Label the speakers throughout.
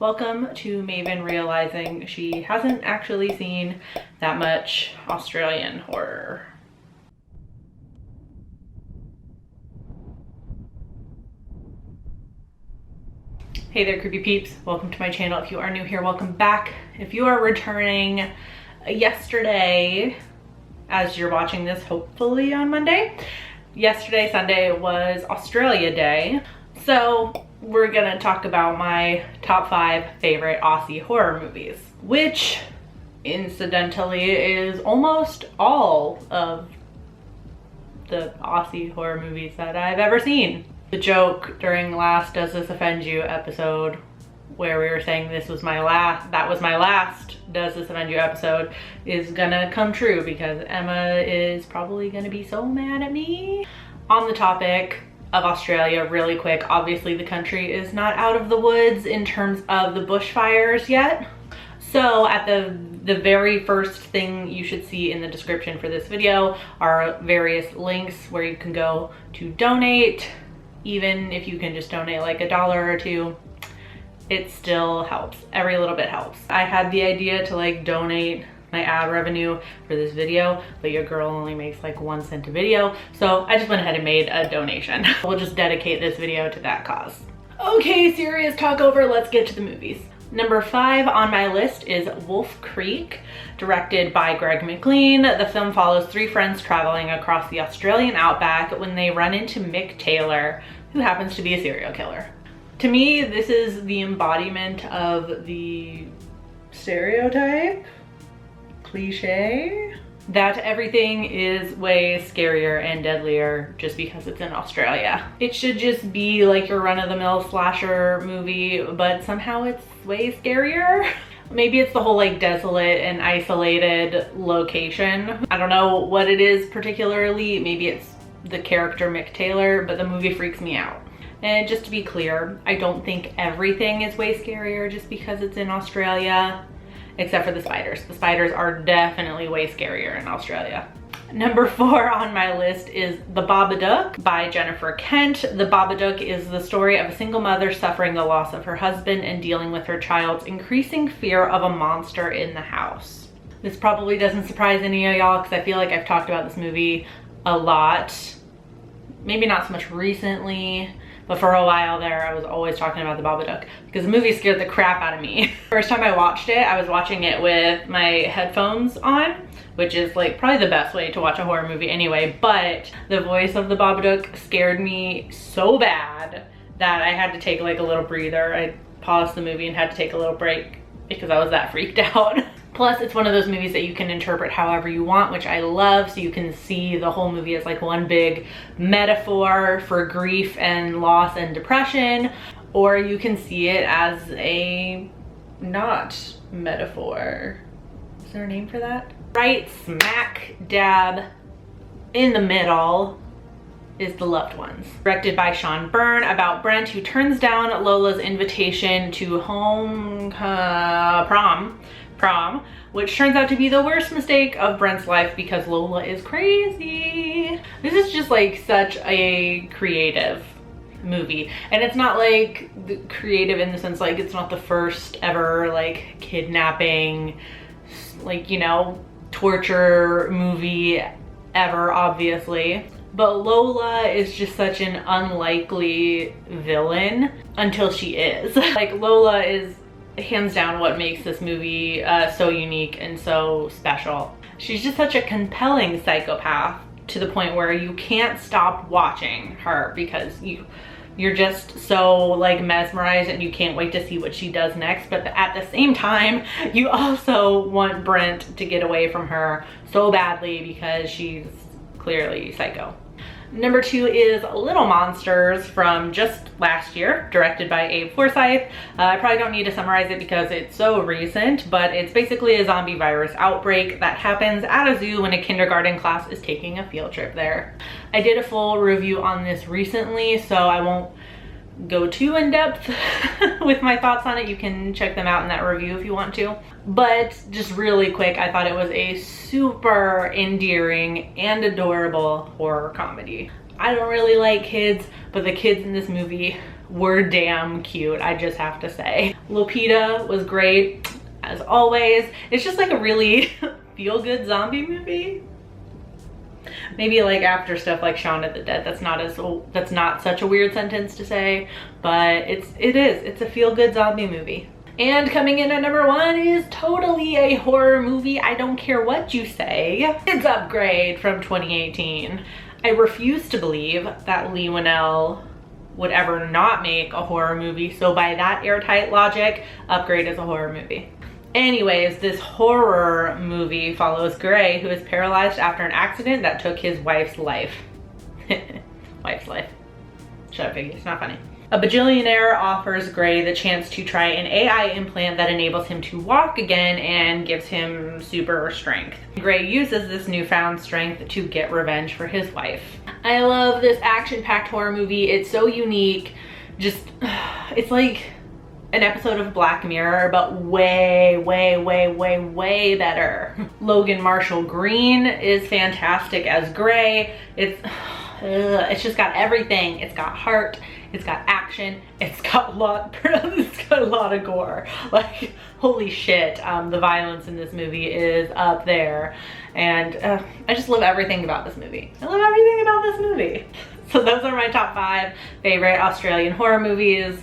Speaker 1: Welcome to Maven realizing she hasn't actually seen that much Australian horror. Hey there, creepy peeps. Welcome to my channel. If you are new here, welcome back. If you are returning yesterday, as you're watching this, hopefully on Monday, yesterday, Sunday, was Australia Day. So we're gonna talk about my top 5 favorite Aussie horror movies, which incidentally is almost all of the Aussie horror movies that I've ever seen. The joke during last Does This Offend You episode, where we were saying that was my last Does This Offend You episode, is gonna come true because Emma is probably gonna be so mad at me. On the topic of Australia, really quick, obviously the country is not out of the woods in terms of the bushfires yet. So at the very first thing you should see in the description for this video are various links where you can go to donate. Even if you can just donate like $1 or $2, it still helps. Every little bit helps. I had the idea to like donate my ad revenue for this video, but your girl only makes like 1 cent a video. So I just went ahead and made a donation. We'll just dedicate this video to that cause. Okay, serious talk over, let's get to the movies. Number 5 on my list is Wolf Creek, directed by Greg McLean. The film follows 3 friends traveling across the Australian outback when they run into Mick Taylor, who happens to be a serial killer. To me, this is the embodiment of the stereotype, cliche, that everything is way scarier and deadlier just because it's in Australia. It should just be like your run-of-the-mill slasher movie, but somehow it's way scarier. Maybe it's the whole like desolate and isolated location. I don't know what it is particularly. Maybe it's the character Mick Taylor, but the movie freaks me out. And just to be clear, I don't think everything is way scarier just because it's in Australia. Except for the spiders. The spiders are definitely way scarier in Australia. Number 4 on my list is The Babadook by Jennifer Kent. The Babadook is the story of a single mother suffering the loss of her husband and dealing with her child's increasing fear of a monster in the house. This probably doesn't surprise any of y'all because I feel like I've talked about this movie a lot. Maybe not so much recently, but for a while there, I was always talking about The Babadook because the movie scared the crap out of me. First time I watched it, I was watching it with my headphones on, which is like probably the best way to watch a horror movie anyway, but the voice of The Babadook scared me so bad that I had to take like a little breather. I paused the movie and had to take a little break because I was that freaked out. Plus, it's one of those movies that you can interpret however you want, which I love. So you can see the whole movie as like one big metaphor for grief and loss and depression, or you can see it as a not metaphor. Is there a name for that? Right smack dab in the middle is The Loved Ones. Directed by Sean Byrne, about Brent who turns down Lola's invitation to prom, which turns out to be the worst mistake of Brent's life because Lola is crazy. This is just like such a creative movie, and it's not like creative in the sense like it's not the first ever like kidnapping, like, you know, torture movie ever, obviously. But Lola is just such an unlikely villain until she is. Like, Lola is hands down what makes this movie so unique and so special. She's just such a compelling psychopath to the point where you can't stop watching her because you're just so like mesmerized and you can't wait to see what she does next. But at the same time, you also want Brent to get away from her so badly because she's clearly psycho. Number 2 is Little Monsters from just last year, directed by Abe Forsyth. I probably don't need to summarize it because it's so recent, but it's basically a zombie virus outbreak that happens at a zoo when a kindergarten class is taking a field trip there. I did a full review on this recently, so I won't go too in depth with my thoughts on it. You can check them out in that review if you want to. But just really quick, I thought it was a super endearing and adorable horror comedy. I don't really like kids, but the kids in this movie were damn cute, I just have to say. Lupita was great, as always. It's just like a really feel-good zombie movie. Maybe like after stuff like Shaun of the Dead, that's not such a weird sentence to say, but it's a feel-good zombie movie. And coming in at number 1 is totally a horror movie. I don't care what you say. It's Upgrade from 2018. I refuse to believe that Leigh Whannell would ever not make a horror movie, so by that airtight logic, Upgrade is a horror movie. Anyways, this horror movie follows Gray, who is paralyzed after an accident that took his wife's life. Wife's life. Shut up, Iggy, it's not funny. A bajillionaire offers Gray the chance to try an AI implant that enables him to walk again and gives him super strength. Gray uses this newfound strength to get revenge for his wife. I love this action-packed horror movie. It's so unique. Just, it's like an episode of Black Mirror, but way, way, way, way, way better. Logan Marshall Green is fantastic as Gray. It's just got everything. It's got heart, it's got action, it's got a lot of gore. Like, holy shit, the violence in this movie is up there. And I just love everything about this movie. I love everything about this movie. So those are my top 5 favorite Australian horror movies.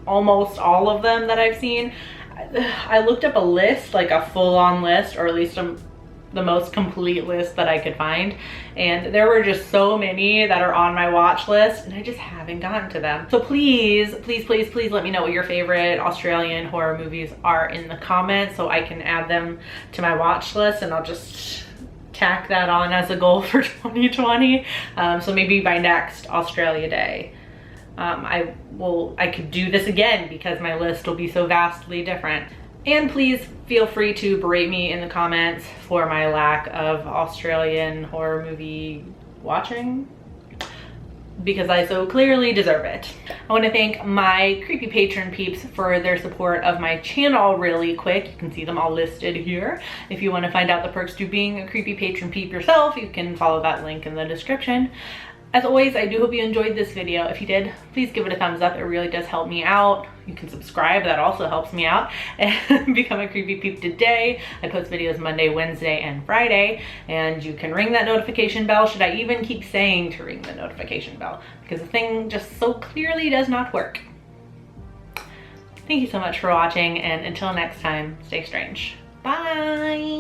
Speaker 1: Almost all of them that I've seen. I looked up a list, like a full-on list, or at least the most complete list that I could find, and there were just so many that are on my watch list, and I just haven't gotten to them. So please, please, please, please let me know what your favorite Australian horror movies are in the comments so I can add them to my watch list, and I'll just tack that on as a goal for 2020. So maybe by next Australia Day, I could do this again because my list will be so vastly different. And please feel free to berate me in the comments for my lack of Australian horror movie watching, because I so clearly deserve it. I want to thank my creepy patron peeps for their support of my channel really quick. You can see them all listed here. If you want to find out the perks to being a creepy patron peep yourself, you can follow that link in the description. As always, I do hope you enjoyed this video. If you did, please give it a thumbs up. It really does help me out. You can subscribe, that also helps me out. And become a creepy peep today. I post videos Monday, Wednesday, and Friday. And you can ring that notification bell. Should I even keep saying to ring the notification bell? Because the thing just so clearly does not work. Thank you so much for watching, and until next time, stay strange. Bye!